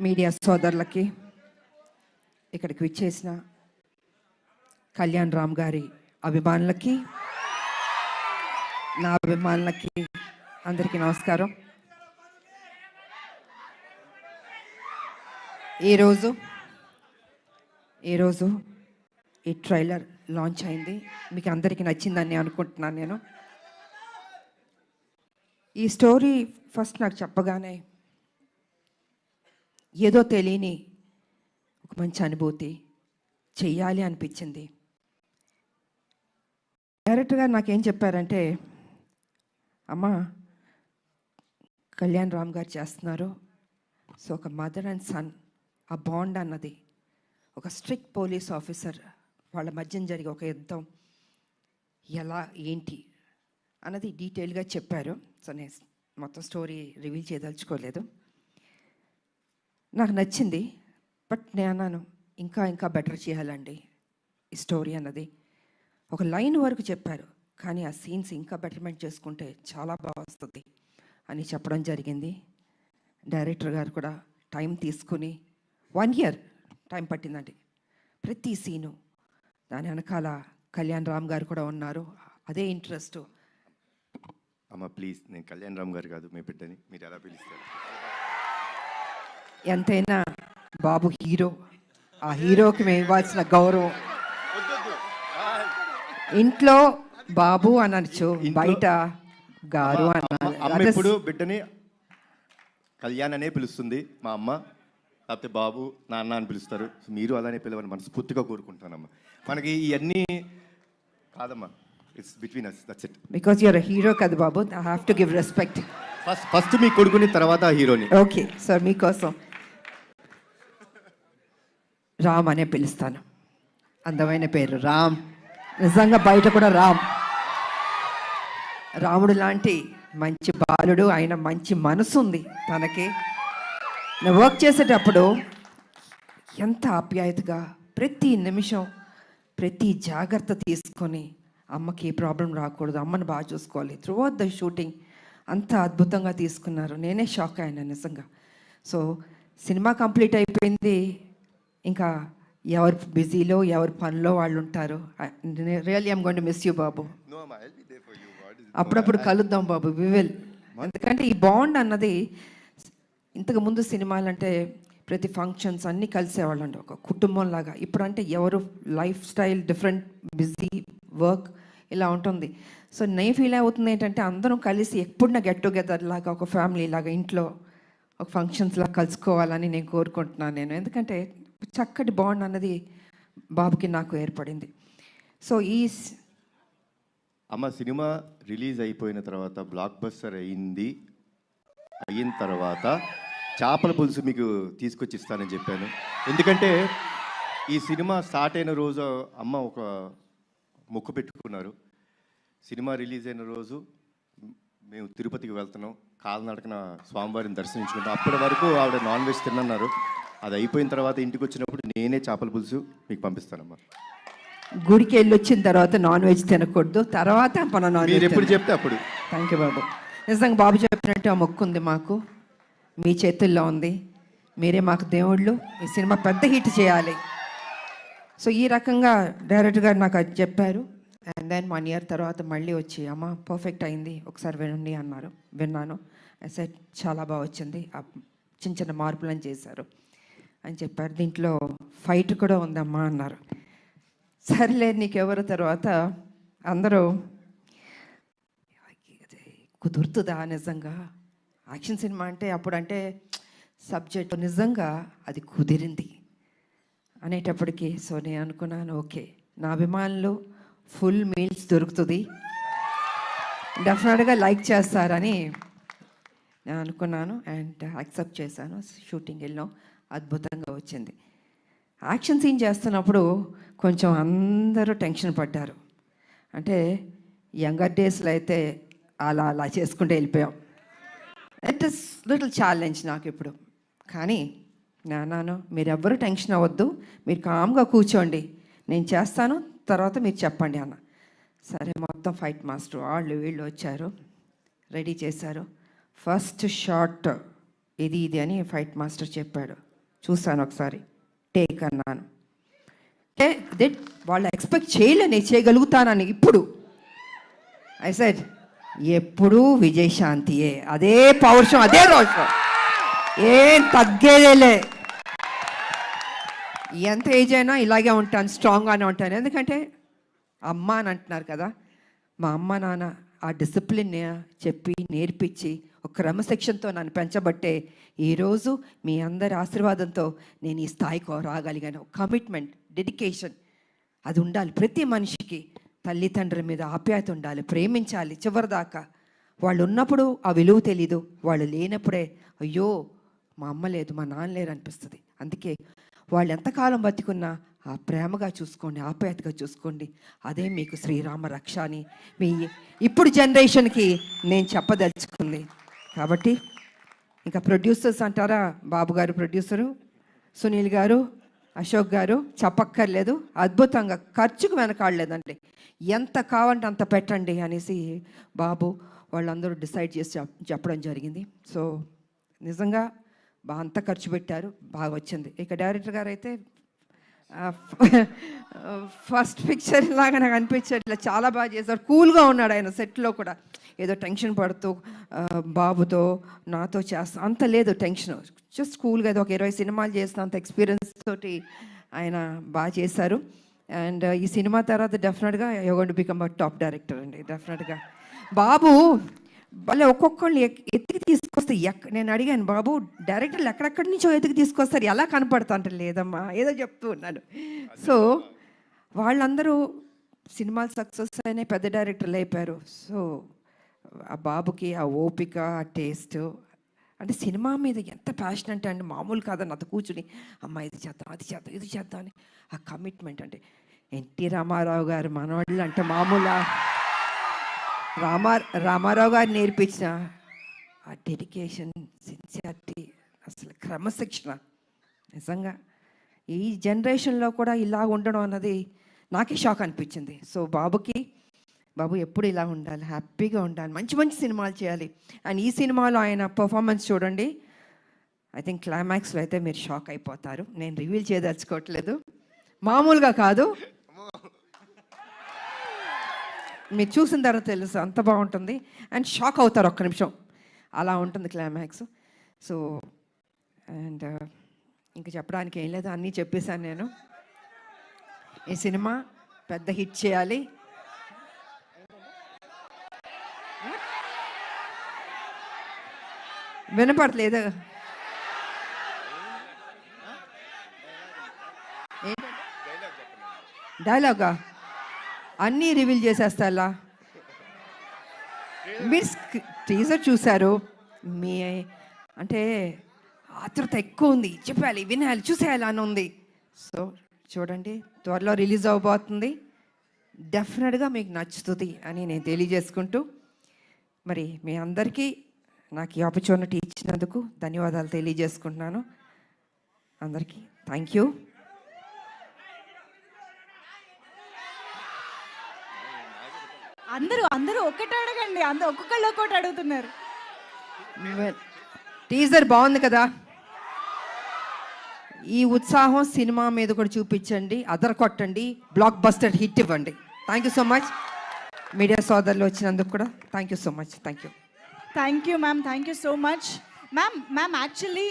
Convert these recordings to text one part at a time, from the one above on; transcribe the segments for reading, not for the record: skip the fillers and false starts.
Media సోదరులకి, ఇక్కడికి విచ్చేసిన కళ్యాణ్ రామ్ గారి అభిమానులకి, నా అభిమానులకి అందరికీ నమస్కారం. ఈరోజు ఈ ట్రైలర్ లాంచ్ అయింది. మీకు అందరికీ నచ్చిందని అనుకుంటున్నాను. నేను ఈ స్టోరీ ఫస్ట్ నాకు చెప్పగానే ఏదో తెలియని ఒక మంచి అనుభూతి, చెయ్యాలి అనిపించింది. డైరెక్ట్గా నాకేం చెప్పారంటే, అమ్మ కళ్యాణ్ రామ్ గారు చేస్తున్నారు, సో ఒక మదర్ అండ్ సన్ ఆ బాండ్ అన్నది, ఒక స్ట్రిక్ట్ పోలీస్ ఆఫీసర్ వాళ్ళ మధ్యన జరిగే ఒక యుద్ధం ఎలా ఏంటి అన్నది డీటెయిల్గా చెప్పారు. సో నేను మొత్తం స్టోరీ రివీల్ చేయదలుచుకోలేదు. నాకు నచ్చింది, బట్ నేను అన్నాను ఇంకా బెటర్ చేయాలండి ఈ స్టోరీ అన్నది. ఒక లైన్ వరకు చెప్పారు, కానీ ఆ సీన్స్ ఇంకా బెటర్మెంట్ చేసుకుంటే చాలా బాగా వస్తుంది అని చెప్పడం జరిగింది. డైరెక్టర్ గారు కూడా టైం తీసుకుని 1 year టైం పట్టిందండి ప్రతి సీను. దాని వెనకాల కళ్యాణ్ రామ్ గారు కూడా ఉన్నారు, అదే ఇంట్రెస్ట్. అమ్మ ప్లీజ్, నేను కళ్యాణ్ రామ్ గారు కాదు, మీ బిడ్డని, మీరు ఎలా పిలుస్తారు? ఎంతైనా బాబు హీరో, ఆ హీరోకి మేము ఇవ్వాల్సిన గౌరవం. ఇంట్లో బాబు అనొచ్చు, బయట గారు అమ్మ ఇప్పుడు బిడ్డని కళ్యాణ్ అనే పిలుస్తుంది మా అమ్మ, లేకపోతే బాబు నాన్న అని పిలుస్తారు. మీరు అలానే పిలవని మనస్ఫూర్తిగా కోరుకుంటానమ్మా. మనకి ఇవన్నీ కాదమ్మా, it's between us, that's it. Because you're a hero కదా బాబు, I have to give respect. First మీ కొడుకుని, తర్వాత హీరోని. ఓకే సార్, మీకోసం రామ్ అనే పిలుస్తాను. అందమైన పేరు రామ్, నిజంగా బయట కూడా రాముడు లాంటి మంచి బాలుడు, ఆయన మంచి మనసు ఉంది తనకి. నేను వర్క్ చేసేటప్పుడు ఎంత ఆప్యాయతగా ప్రతి నిమిషం ప్రతి జాగ్రత్త తీసుకొని, అమ్మకి ఏ ప్రాబ్లం రాకూడదు, అమ్మని బాగా చూసుకోవాలి. త్రూఅవుట్ ద షూటింగ్ అంత అద్భుతంగా తీసుకున్నారు. నేనే షాక్ అయ్యాను నిజంగా. సో సినిమా కంప్లీట్ అయిపోయింది, ఇంకా ఎవరు బిజీలో ఎవరు పనిలో వాళ్ళు ఉంటారు. Really I'm going to miss you బాబు. అప్పుడప్పుడు కలుద్దాం బాబు, వి విల్. ఎందుకంటే ఈ బాండ్ అన్నది, ఇంతకు ముందు సినిమాలంటే ప్రతి ఫంక్షన్స్ అన్నీ కలిసేవాళ్ళండి ఒక కుటుంబం లాగా. ఇప్పుడంటే ఎవరు life style different, busy work ఇలా ఉంటుంది. సో నేను ఫీల్ అవుతుంది ఏంటంటే, అందరం కలిసి ఎప్పుడున్నా గెట్ టుగెదర్ లాగా, ఒక ఫ్యామిలీ లాగా ఇంట్లో ఒక ఫంక్షన్స్ లాగా కలుసుకోవాలని నేను కోరుకుంటున్నాను నేను. ఎందుకంటే చక్కటి బాండ్ అన్నది బాబుకి నాకు ఏర్పడింది. సో అమ్మ సినిమా రిలీజ్ అయిపోయిన తర్వాత, బ్లాక్ బస్టర్ అయిన తర్వాత చేపల పులుసు మీకు తీసుకొచ్చి ఇస్తానని చెప్పాను. ఎందుకంటే ఈ సినిమా స్టార్ట్ అయిన రోజు అమ్మ ఒక మొక్కు పెట్టుకున్నారు. సినిమా రిలీజ్ అయిన రోజు మేము తిరుపతికి వెళ్తున్నాం, కాలినడకన స్వామివారిని దర్శించుకుంటాం. అప్పటి వరకు ఆవిడ నాన్ వెజ్ తిన్నారు. అది అయిపోయిన తర్వాత ఇంటికి వచ్చినప్పుడు నేనే చేపల పులుసు మీకు పంపిస్తానమ్మా. గుడికి వెళ్ళి వచ్చిన తర్వాత నాన్ వెజ్ తినకూడదు, తర్వాత మన నాన్ వెజ్ ఎప్పుడు చెప్తే అప్పుడు. థ్యాంక్ యూ బాబు. నిజంగా బాబు చెప్పినట్టు ఆ మొక్కు ఉంది మాకు, మీ చేతుల్లో ఉంది. మీరే మాకు దేవుళ్ళు, ఈ సినిమా పెద్ద హిట్ చేయాలి. సో ఈ రకంగా డైరెక్టర్ గారు నాకు అది చెప్పారు. అండ్ దెన్ 1 year తర్వాత మళ్ళీ వచ్చి, అమ్మ పర్ఫెక్ట్ అయింది, ఒకసారి వినండి అన్నారు. విన్నాను, సెట్ చాలా బాగా వచ్చింది, చిన్న మార్పులను చేశారు అని చెప్పారు. దీంట్లో ఫైట్ కూడా ఉందమ్మా అన్నారు. సర్లే నీకెవరు. తర్వాత అందరూ కుదురుతుందా నిజంగా యాక్షన్ సినిమా అంటే, అప్పుడంటే సబ్జెక్ట్ నిజంగా అది కుదిరింది అనేటప్పటికీ. సో నేను అనుకున్నాను, ఓకే నా అభిమానులు ఫుల్ మీల్స్ దొరుకుతుంది, డెఫినెట్గా లైక్ చేస్తారని నేను అనుకున్నాను. అండ్ యాక్సెప్ట్ చేశాను. షూటింగ్ వెళ్ళాం, అద్భుతంగా వచ్చింది. యాక్షన్ సీన్ చేస్తున్నప్పుడు కొంచెం అందరూ టెన్షన్ పడ్డారు. అంటే యంగర్ డేస్లో అయితే అలా చేసుకుంటూ వెళ్ళిపోయాం. ఇట్ ఇస్ లిటిల్ ఛాలెంజ్ నాకు ఇప్పుడు. కానీ నాన్న మీరెవ్వరూ టెన్షన్ అవ్వద్దు, మీరు కామ్గా కూర్చోండి, నేను చేస్తాను, తర్వాత మీరు చెప్పండి అన్న. సరే మొత్తం ఫైట్ మాస్టర్ వాళ్ళు వీళ్ళు వచ్చారు, రెడీ చేశారు. ఫస్ట్ షాట్ ఇది అని ఫైట్ మాస్టర్ చెప్పాడు. చూశాను ఒకసారి, టేక్ అన్నాను. వాళ్ళు ఎక్స్పెక్ట్ చేయలే నేను చేయగలుగుతానని. ఇప్పుడు ఐ సెడ్ ఎప్పుడూ విజయశాంతియే, అదే పౌరుషం, అదే రోషం, ఏం తగ్గేదేలే. ఎంత ఏజ్ అయినా ఇలాగే ఉంటాను, స్ట్రాంగ్గానే ఉంటాను. ఎందుకంటే అమ్మ అని అంటున్నారు కదా, మా అమ్మ నాన్న ఆ డిసిప్లిన్ చెప్పి నేర్పించి ఒక క్రమశిక్షణతో నన్ను పెంచబట్టే ఈరోజు మీ అందరి ఆశీర్వాదంతో నేను ఈ స్థాయికి రాగలిగాను. కమిట్మెంట్, డెడికేషన్ అది ఉండాలి ప్రతి మనిషికి. తల్లిదండ్రుల మీద ఆప్యాయత ఉండాలి, ప్రేమించాలి చివరిదాకా. వాళ్ళు ఉన్నప్పుడు ఆ విలువ తెలీదు, వాళ్ళు లేనప్పుడే అయ్యో మా అమ్మ లేదు, మా నాన్న లేరు అనిపిస్తుంది. అందుకే వాళ్ళు ఎంతకాలం బతికున్నా ఆ ప్రేమగా చూసుకోండి, ఆప్యాయతగా చూసుకోండి. అదే మీకు శ్రీరామ రక్ష అని మీ ఇప్పుడు జనరేషన్కి నేను చెప్పదలుచుకుంది. కాబట్టి ఇంకా ప్రొడ్యూసర్స్ అంటారా, బాబు గారు ప్రొడ్యూసరు, సునీల్ గారు, అశోక్ గారు చెప్పక్కర్లేదు. అద్భుతంగా ఖర్చుకు వెనకాడలేదండి. ఎంత కావాలంటే అంత పెట్టండి అనేసి బాబు వాళ్ళందరూ డిసైడ్ చేసి చెప్పడం జరిగింది. సో నిజంగా అంత ఖర్చు పెట్టారు, బాగా వచ్చింది. ఇక డైరెక్టర్ గారు అయితే ఫస్ట్ పిక్చర్ లాగా నాకు అనిపించాడు, ఇట్లా చాలా బాగా చేశారు. కూల్గా ఉన్నాడు ఆయన సెట్లో కూడా, ఏదో టెన్షన్ పడుతూ బాబుతో నాతో చేస్తా అంత లేదు టెన్షన్, జస్ట్ కూల్గా ఏదో ఒక 20 సినిమాలు చేసిన అంత ఎక్స్పీరియన్స్ తోటి ఆయన బాగా చేశారు. అండ్ ఈ సినిమా తర్వాత డెఫినెట్గా you going to become a top director అండి. డెఫినెట్గా బాబు భలే ఒక్కొక్కళ్ళు ఎత్తికి తీసుకొస్తే నేను అడిగాను, బాబు డైరెక్టర్లు ఎక్కడెక్కడి నుంచో ఎత్తికి తీసుకొస్తారు, ఎలా కనపడతా అంటే లేదమ్మా ఏదో చెప్తూ ఉన్నాడు. సో వాళ్ళందరూ సినిమాలు సక్సెస్ అయినాయి, పెద్ద డైరెక్టర్లు అయిపోయారు. సో ఆ బాబుకి ఆ ఓపిక, ఆ టేస్ట్, అంటే సినిమా మీద ఎంత ప్యాషన్ అంటే అండి మామూలు కాదని నాతో కూర్చుని అమ్మ ఇది చేద్దాం, అది చేద్దాం, ఇది చేద్దాం అని ఆ కమిట్మెంట్. అంటే ఎన్టీ రామారావు గారు మనవాళ్ళు అంటే మామూలు రామారావు గారు నేర్పించిన ఆ డెడికేషన్, సిన్సియారిటీ, అసలు క్రమశిక్షణ నిజంగా ఈ జనరేషన్లో కూడా ఇలా ఉండడం అన్నది నాకే షాక్ అనిపించింది. సో బాబు ఎప్పుడు ఇలా ఉండాలి, హ్యాపీగా ఉండాలి, మంచి మంచి సినిమాలు చేయాలి. అండ్ ఈ సినిమాలో ఆయన పర్ఫార్మెన్స్ చూడండి, ఐ థింక్ క్లైమాక్స్లో అయితే మీరు షాక్ అయిపోతారు. నేను రివీల్ చేయదలుచుకోవట్లేదు, మామూలుగా కాదు, మీరు చూసిన తర్వాత తెలుసు అంత బాగుంటుంది. అండ్ షాక్ అవుతారు ఒక్క నిమిషం, అలా ఉంటుంది క్లైమాక్స్. సో అండ్ ఇంకా చెప్పడానికి ఏం లేదు, అన్నీ చెప్పేశాను నేను. ఈ సినిమా పెద్ద హిట్ చేయాలి. వినపడలేదు, డైలాగా అన్నీ రివీల్ చేసేస్తా. మీరు టీజర్ చూశారు, మీ అంటే ఆతృత ఎక్కువ ఉంది, చెప్పాలి, వినాలి, చూసేయాలి అని ఉంది. సో చూడండి, త్వరలో రిలీజ్ అవ్వబోతుంది, డెఫినెట్గా మీకు నచ్చుతుంది అని నేను తెలియజేసుకుంటూ, మరి మీ అందరికీ నాకు ఈ ఆపర్చునిటీ ఇచ్చినందుకు ధన్యవాదాలు తెలియజేసుకుంటున్నాను. అందరికీ థ్యాంక్ యూ. అందరూ ఒక్కటి అడగండి, అందరూ ఒక్కొక్కళ్ళు ఒక్కొక్కటి అడుగుతున్నారు. టీజర్ బాగుంది కదా, ఈ ఉత్సాహం సినిమా మీద కూడా చూపించండి, అదరకొట్టండి, బ్లాక్ బస్టర్ హిట్ ఇవ్వండి. Thank you so much. Media సోదరులు వచ్చినందుకు కూడా thank you so much. Thank you ma'am, thank you so much. Ma'am actually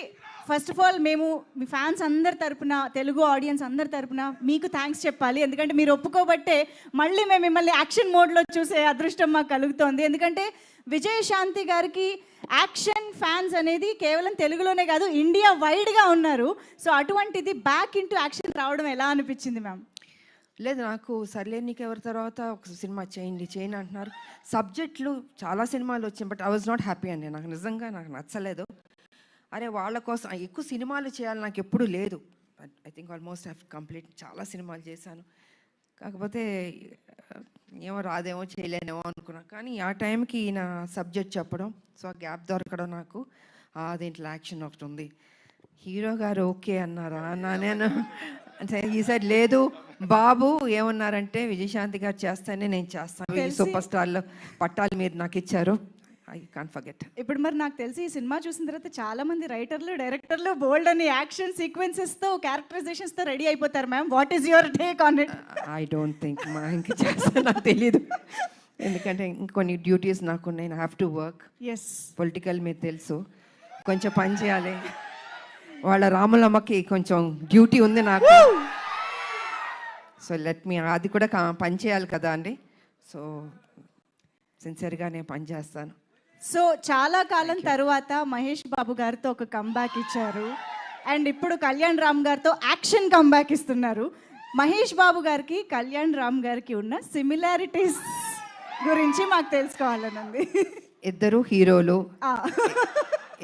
first of all మేము మీ ఫ్యాన్స్ అందరి తరపున, తెలుగు ఆడియన్స్ అందరి తరపున మీకు థ్యాంక్స్ చెప్పాలి. ఎందుకంటే మీరు ఒప్పుకోబట్టే మళ్ళీ మేము మిమ్మల్ని యాక్షన్ మోడ్లో చూసే అదృష్టం మాకు కలుగుతోంది. ఎందుకంటే విజయశాంతి గారికి యాక్షన్ ఫ్యాన్స్ అనేది కేవలం తెలుగులోనే కాదు, ఇండియా వైడ్గా ఉన్నారు. సో అటువంటిది బ్యాక్ ఇంటూ యాక్షన్ రావడం ఎలా అనిపించింది మ్యామ్? లేదు, నాకు సర్లే నీకు ఎవరి తర్వాత ఒక సినిమా చేయండి అంటున్నారు. సబ్జెక్టులు చాలా సినిమాలు వచ్చాయి, but I was not happy అండి. నాకు నిజంగా నచ్చలేదు. అరే వాళ్ళ కోసం ఎక్కువ సినిమాలు చేయాలి నాకు ఎప్పుడూ లేదు. I think almost have complete, చాలా సినిమాలు చేశాను. కాకపోతే ఏమో రాదేమో చేయలేనేమో అనుకున్నా. కానీ ఆ టైంకి ఈయన సబ్జెక్ట్ చెప్పడం, సో ఆ గ్యాప్ దొరకడం నాకు, దీంట్లో యాక్షన్ ఒకటి ఉంది, హీరో గారు ఓకే అన్నారా అన్నా నేను. అంటే ఈసారి లేదు, బాబు ఏమన్నారంటే విజయశాంతి గారు చేస్తేనే నేను చేస్తాను, ఈ సూపర్ స్టార్లో పట్టాలు మీరు నాకు ఇచ్చారు, ఐ కాంట్ ఫర్గెట్. ఇప్పుడు మరి నాకు తెలిసి ఈ సినిమా చూసిన తర్వాత చాలా మంది రైటర్లు డైరెక్టర్లు బోల్డ్ అని యాక్షన్ సీక్వెన్సెస్తో క్యారెక్టరైజేషన్స్తో రెడీ అయిపోతారు ma'am. What is your take on it? I don't think మా ఇంక చేస్తా, నాకు తెలీదు. ఎందుకంటే ఇంకొన్ని డ్యూటీస్ నాకు ఉన్నాయి. I have to work. Yes, political మీద తెలుసు, కొంచెం పని చేయాలి. వాళ్ళ రాములమ్మకి కొంచెం డ్యూటీ ఉంది నాకు. సో లెట్ మీ, అది కూడా పని చేయాలి కదా అండి. సో సిన్సియర్గా నేను పని చేస్తాను. సో చాలా కాలం తర్వాత మహేష్ బాబు గారితో ఒక కంబ్యాక్ ఇచ్చారు అండ్ ఇప్పుడు కళ్యాణ్ రామ్ గారితో యాక్షన్ కంబ్యాక్ ఇస్తున్నారు. మహేష్ బాబు గారికి కళ్యాణ్ రామ్ గారికి ఉన్న సిమిలారిటీస్ గురించి మాకు తెలుసుకోవాలనుంది. ఇద్దరు హీరోలు,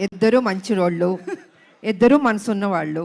ఇద్దరు మంచి వాళ్ళు, ఇద్దరు మనసున్న వాళ్ళు.